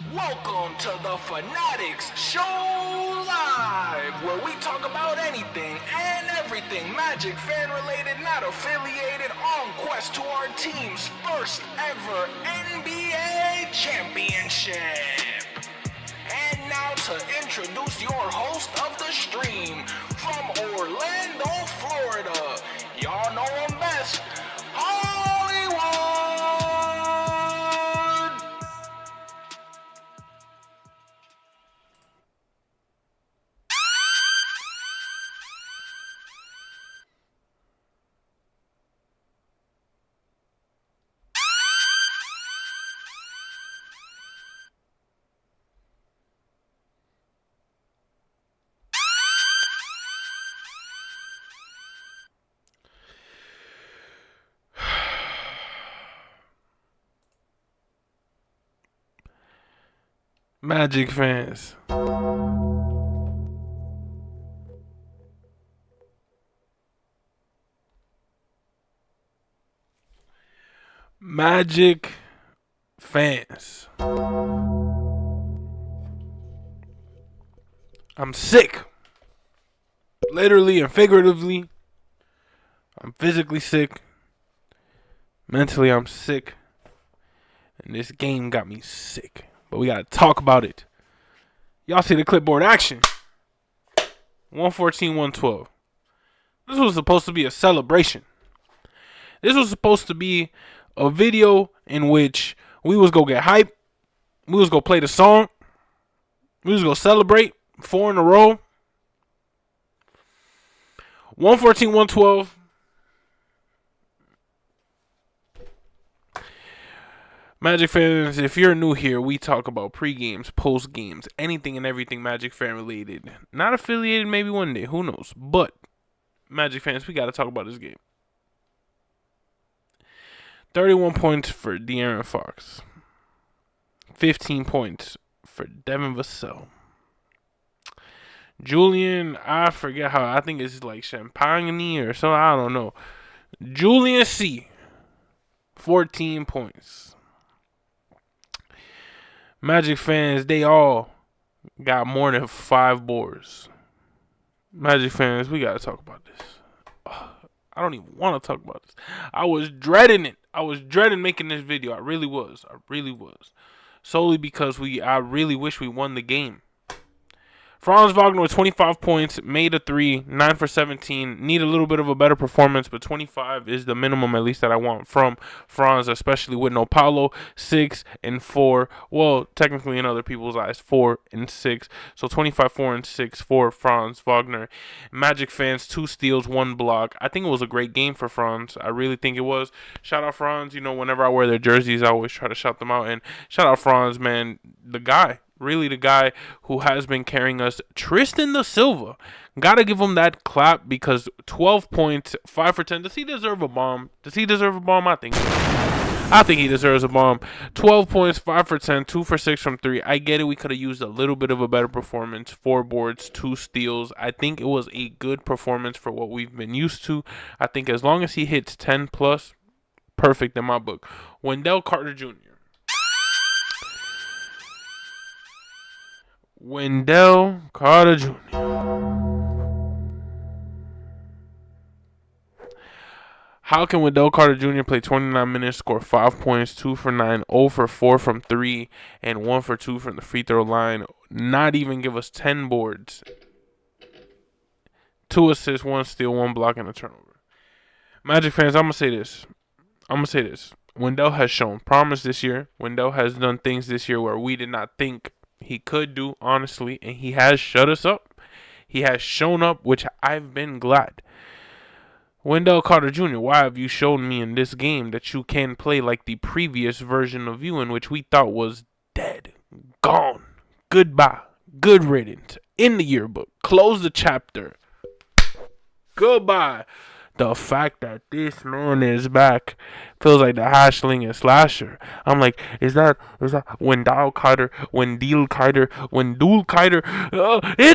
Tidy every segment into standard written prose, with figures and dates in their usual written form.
Welcome to the Fannattics Show Live, where we talk about anything and everything Magic fan related, not affiliated, on quest to our team's first ever NBA championship. And now to introduce your host of the stream, from Orlando, Florida, y'all know him best, Hollywood! Magic fans, Magic fans, I'm sick. Literally and figuratively, I'm physically sick. Mentally, I'm sick. And this game got me sick. But we gotta talk about it. Y'all see the clipboard action. 114-112. This was supposed to be a celebration. This was supposed to be a video in which we was gonna get hype. We was gonna play the song. We was gonna celebrate 4 in a row. 114-112. Magic fans, if you're new here, we talk about pre-games, post-games, anything and everything Magic fan related. Not affiliated maybe one day, who knows. But, Magic fans, we got to talk about this game. 31 points for De'Aaron Fox. 15 points for Devin Vassell. Julian, I forget how, I think it's like Champagne or something, I don't know. Julian C. 14 points. Magic fans, they all got more than 5 boards. Magic fans, we got to talk about this. I don't even want to talk about this. I was dreading it. I was dreading making this video. I really was. Solely because I really wish we won the game. Franz Wagner with 25 points, made a 3, 9 for 17. Need a little bit of a better performance, but 25 is the minimum at least that I want from Franz, especially with no Paulo, 6 and 4. Well, technically in other people's eyes, 4 and 6. So 25, 4 and 6 for Franz Wagner. Magic fans, 2 steals, 1 block. I think it was a great game for Franz. I really think it was. Shout out Franz. You know, whenever I wear their jerseys, I always try to shout them out. And shout out Franz, man, the guy. Really the guy who has been carrying us. Tristan da Silva. Gotta give him that clap because 12 points, 5 for 10. Does he deserve a bomb? I think he deserves a bomb. 12 points, 5 for 10, 2 for 6 from 3. I get it. We could have used a little bit of a better performance. 4 boards, 2 steals. I think it was a good performance for what we've been used to. I think as long as he hits 10 plus, perfect in my book. Wendell Carter Jr. How can Wendell Carter Jr. play 29 minutes, score 5 points, 2 for 9, 0 for 4 from 3, and 1 for 2 from the free throw line, not even give us 10 boards, 2 assists, 1 steal, 1 block, and a turnover? Magic fans, I'm going to say this. Wendell has shown promise this year. Wendell has done things this year where we did not think he could do, honestly, and he has shut us up. He has shown up, which I've been glad. Wendell Carter Jr., why have you shown me in this game that you can play like the previous version of you, in which we thought was dead, gone, goodbye, good riddance, in the yearbook, close the chapter, goodbye. the fact that this man is back feels like the hashling and slasher. I'm like, is that Wendell Carter? It's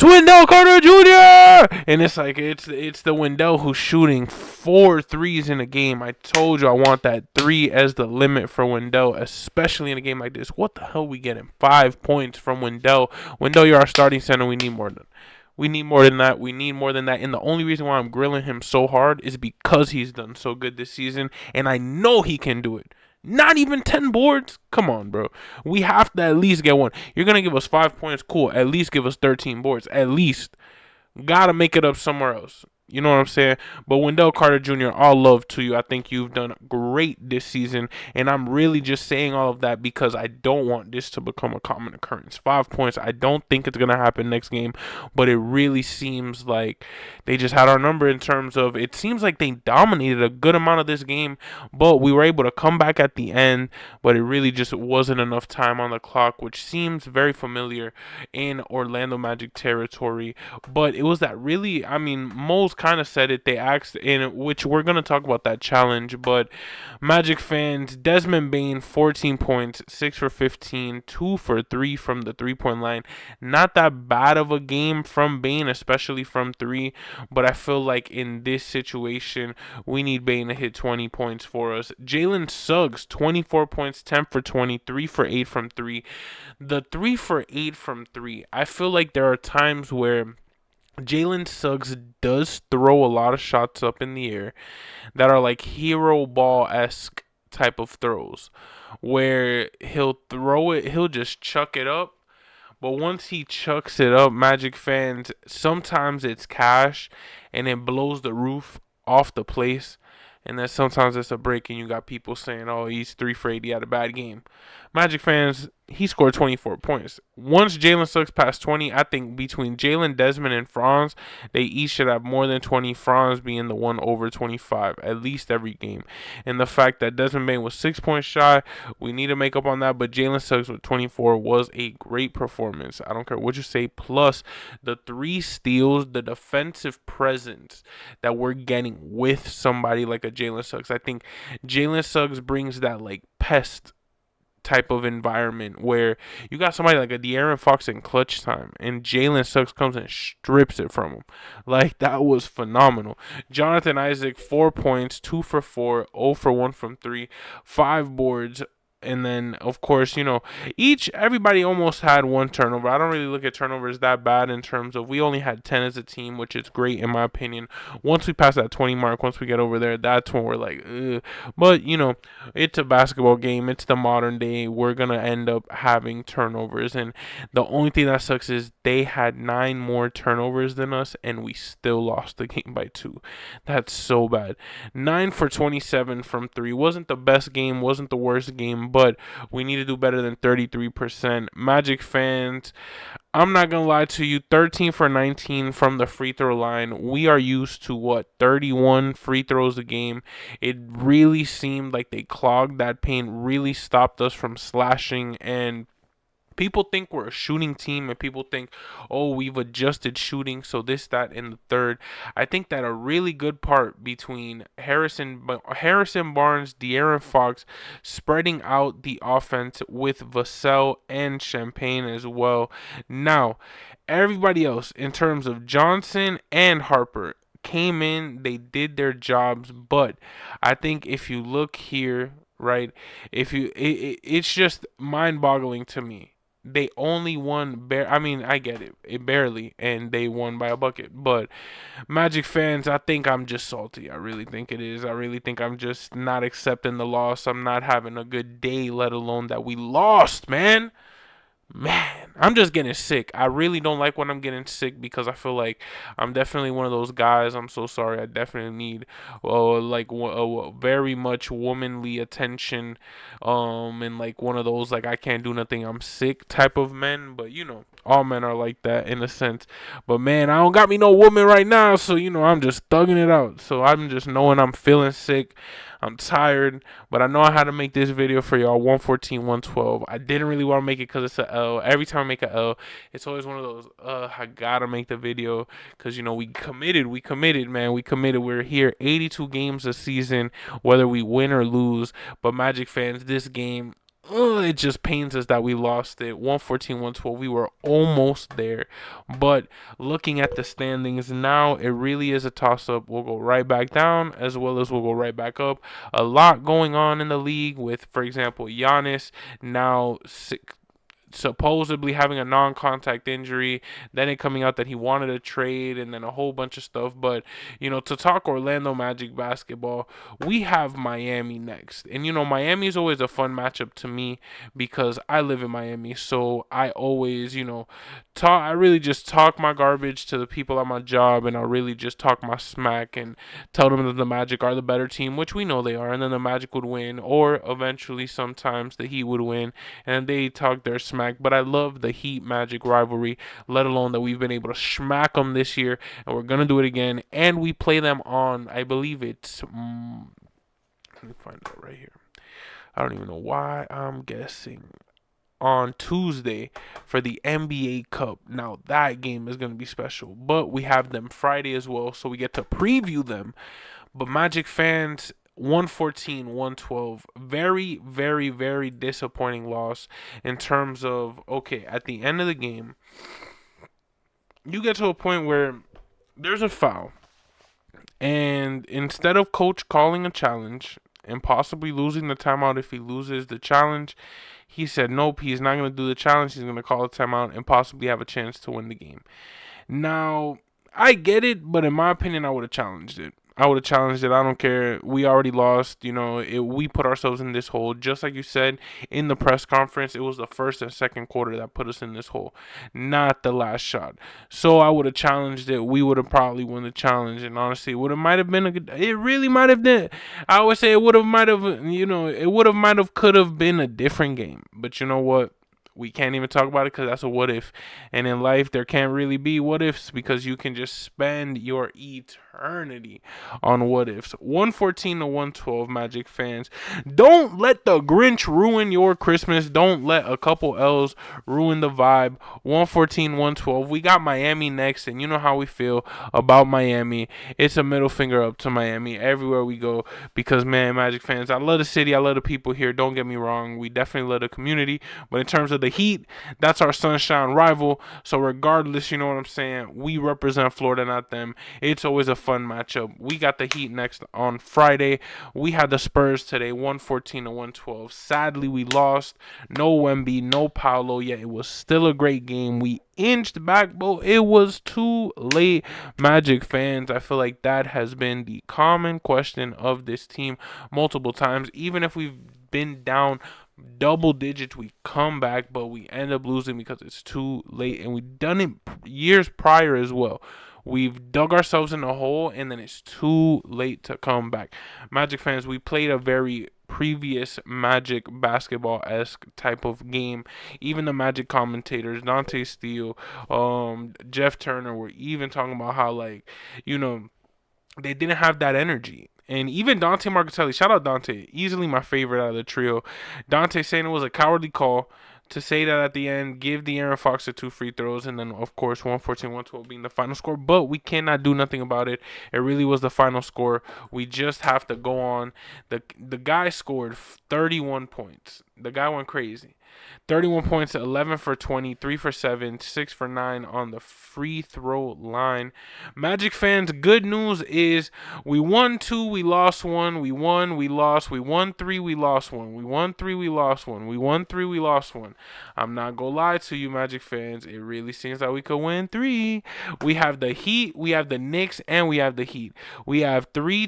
Wendell Carter Jr. And it's like it's the Wendell who's shooting 4 threes in a game. I told you I want that 3 as the limit for Wendell, especially in a game like this. What the hell we getting 5 points from Wendell? Wendell, you're our starting center. We need more than. We need more than that. We need more than that. And the only reason why I'm grilling him so hard is because he's done so good this season. And I know he can do it. Not even 10 boards? Come on, bro. We have to at least get one. You're going to give us 5 points? Cool. At least give us 13 boards. At least. Gotta make it up somewhere else. You know what I'm saying? But Wendell Carter Jr., all love to you. I think you've done great this season. And I'm really just saying all of that because I don't want this to become a common occurrence. 5 points. I don't think it's going to happen next game. But it really seems like they just had our number in terms of it seems like they dominated a good amount of this game. But we were able to come back at the end. But it really just wasn't enough time on the clock, which seems very familiar in Orlando Magic territory. But it was that really, I mean, Mo's kind of said it. They asked, in which we're going to talk about that challenge, but Magic fans, Desmond Bane, 14 points, 6 for 15, 2 for 3 from the 3-point line. Not that bad of a game from Bane, especially from 3, but I feel like in this situation, we need Bane to hit 20 points for us. Jalen Suggs, 24 points, 10 for 20, 3 for 8 from 3. The 3 for 8 from 3, I feel like there are times where Jalen Suggs does throw a lot of shots up in the air that are like hero ball-esque type of throws where he'll throw it, he'll just chuck it up. But once he chucks it up, Magic fans, sometimes it's cash and it blows the roof off the place. And then sometimes it's a break and you got people saying, oh, he's 3 for 8, he had a bad game. Magic fans, he scored 24 points. Once Jalen Suggs passed 20, I think between Jalen, Desmond, and Franz, they each should have more than 20, Franz being the one over 25, at least every game. And the fact that Desmond Bane was 6 points shy, we need to make up on that, but Jalen Suggs with 24 was a great performance. I don't care what you say. Plus, the 3 steals, the defensive presence that we're getting with somebody like a Jalen Suggs. I think Jalen Suggs brings that, like, pest type of environment where you got somebody like a De'Aaron Fox in clutch time and Jalen Suggs comes and strips it from him. Like, that was phenomenal. Jonathan Isaac, 4 points, 2 for 4, 0 for 1 from 3, 5 boards. And then, of course, you know, everybody almost had 1 turnover. I don't really look at turnovers that bad in terms of we only had 10 as a team, which is great in my opinion. Once we pass that 20 mark, once we get over there, that's when we're like, ugh. But, you know, it's a basketball game. It's the modern day. We're going to end up having turnovers. And the only thing that sucks is they had 9 more turnovers than us, and we still lost the game by 2. That's so bad. 9 for 27 from 3. Wasn't the best game, wasn't the worst game, but we need to do better than 33%. Magic fans, I'm not going to lie to you, 13 for 19 from the free throw line. We are used to, 31 free throws a game. It really seemed like they clogged that paint, really stopped us from slashing, and people think we're a shooting team and people think, oh, we've adjusted shooting, so this, that, and the third. I think that a really good part between Harrison Barnes, De'Aaron Fox, spreading out the offense with Vassell and Champagne as well. Now, everybody else in terms of Johnson and Harper came in, they did their jobs, but I think if you look here, right, it's just mind-boggling to me. They only won I get it barely, and they won by a bucket. But Magic fans, I think I'm just salty. I really think it is. I really think I'm just not accepting the loss. I'm not having a good day, let alone that we lost, man. I'm just getting sick. I really don't like when I'm getting sick because I feel like I'm definitely one of those guys. I'm so sorry. I definitely need very much womanly attention, and like one of those like I can't do nothing, I'm sick type of men. But you know, All men are like that in a sense. But man, I don't got me no woman right now, so I'm just thugging it out. So I'm just knowing I'm feeling sick. I'm tired, but I know I had to make this video for y'all. 114, 112. I didn't really want to make it because it's a L. Every time I make a L, it's always one of those, I gotta make the video because, we committed, man. We committed. We're here 82 games a season, whether we win or lose. But Magic fans, this game, it just pains us that we lost it. 114, 112. We were almost there. But looking at the standings now, it really is a toss-up. We'll go right back down as well as we'll go right back up. A lot going on in the league with, for example, Giannis now supposedly having a non-contact injury, then it coming out that he wanted a trade, and then a whole bunch of stuff. But to talk Orlando Magic basketball, we have Miami next, and Miami is always a fun matchup to me because I live in Miami, so I always talk. I really just talk my garbage to the people at my job, and I really just talk my smack and tell them that the Magic are the better team, which we know they are, and then the Magic would win, or eventually sometimes the Heat would win, and they talk their smack. But I love the Heat Magic rivalry, let alone that we've been able to smack them this year, and we're gonna do it again. And we play them on, I believe it's let me find it right here. I don't even know why I'm guessing on Tuesday for the NBA Cup. Now that game is going to be special, but we have them Friday as well, so we get to preview them. But Magic fans, 114, 112, very, very, very disappointing loss in terms of, okay, at the end of the game, you get to a point where there's a foul, and instead of coach calling a challenge and possibly losing the timeout if he loses the challenge, he said nope, he's not going to do the challenge. He's going to call a timeout and possibly have a chance to win the game. Now, I get it, but in my opinion, I would have challenged it. I don't care. We already lost. We put ourselves in this hole. Just like you said in the press conference, it was the first and second quarter that put us in this hole, not the last shot. So I would have challenged it. We would have probably won the challenge. And honestly, it really might have been. I always say it would have, could have been a different game. But you know what? We can't even talk about it because that's a what if. And in life, there can't really be what ifs because you can just spend your eternity on what ifs. 114 to 112, Magic fans. Don't let the Grinch ruin your Christmas. Don't let a couple L's ruin the vibe. 114, 112. We got Miami next, and you know how we feel about Miami. It's a middle finger up to Miami everywhere we go because, man, Magic fans, I love the city. I love the people here. Don't get me wrong. We definitely love the community. But in terms of the Heat, that's our sunshine rival. So regardless, you know what I'm saying, we represent Florida, not them. It's always a fun matchup. We got the Heat next on Friday. We had the Spurs today, 114 to 112. Sadly, we lost. No Wemby, no Paolo, yet it was still a great game. We inched back, but it was too late. Magic fans, I feel like that has been the common question of this team multiple times. Even if we've been down double digits, we come back, but we end up losing because it's too late, and we've done it years prior as well. We've dug ourselves in a hole, and then it's too late to come back. Magic fans, we played a very previous Magic basketball-esque type of game. Even the Magic commentators, Dante Steele, Jeff Turner, were even talking about how, they didn't have that energy. And even Dante Marcatelli, shout out Dante, easily my favorite out of the trio. Dante saying it was a cowardly call to say that at the end, give De'Aaron Fox the 2 free throws, and then, of course, 114, 112 being the final score. But we cannot do nothing about it. It really was the final score. We just have to go on. The guy scored 31 points. The guy went crazy. 31 points, 11 for 20, 3 for 7, 6 for 9 on the free throw line. Magic fans, good news is we won 2, we lost 1, we won, we lost, we won 3, we lost 1, we won 3, we lost 1, we won 3, we lost 1. I'm not gonna lie to you, Magic fans, it really seems like we could win 3. We have the Heat, we have the Knicks, and we have the Heat. We have 3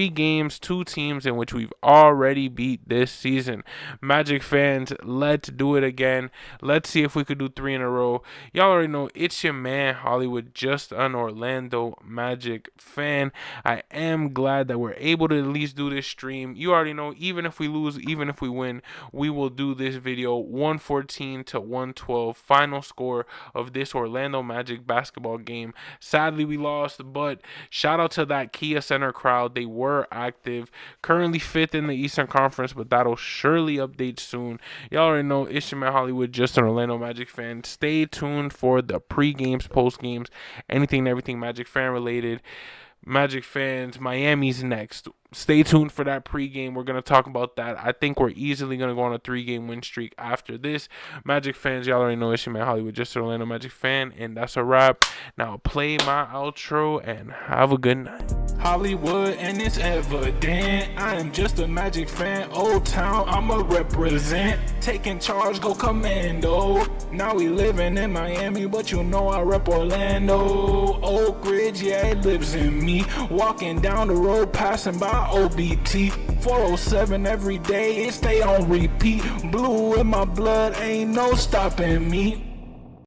games, 2 teams in which we've already beat this season. Magic fans, fans, let's do it again. Let's see if we could do 3 in a row. Y'all already know it's your man Hollywood, just an Orlando Magic fan. I am glad that we're able to at least do this stream. You already know, even if we lose, even if we win, we will do this video. 114 to 112 final score of this Orlando Magic basketball game. Sadly, we lost, but shout out to that Kia Center crowd. They were active. Currently 5th in the Eastern Conference, but that'll surely update soon. Y'all already know it's your man Hollywood, just an Orlando Magic fan. Stay tuned for the pre-games, post-games, anything and everything Magic fan related. Magic fans, Miami's next. Stay tuned for that pregame. We're going to talk about that. I think we're easily going to go on a 3-game win streak after this. Magic fans, y'all already know it's your man Hollywood, just an Orlando Magic fan, and that's a wrap. Now play my outro and have a good night. Hollywood, and it's evident I am just a Magic fan. Old Town, I'ma represent. Taking charge, go commando. Now we living in Miami, but you know I rep Orlando. Oak Ridge, yeah, it lives in me. Walking down the road, passing by OBT. 407 every day, it stay on repeat. Blue in my blood, ain't no stopping me.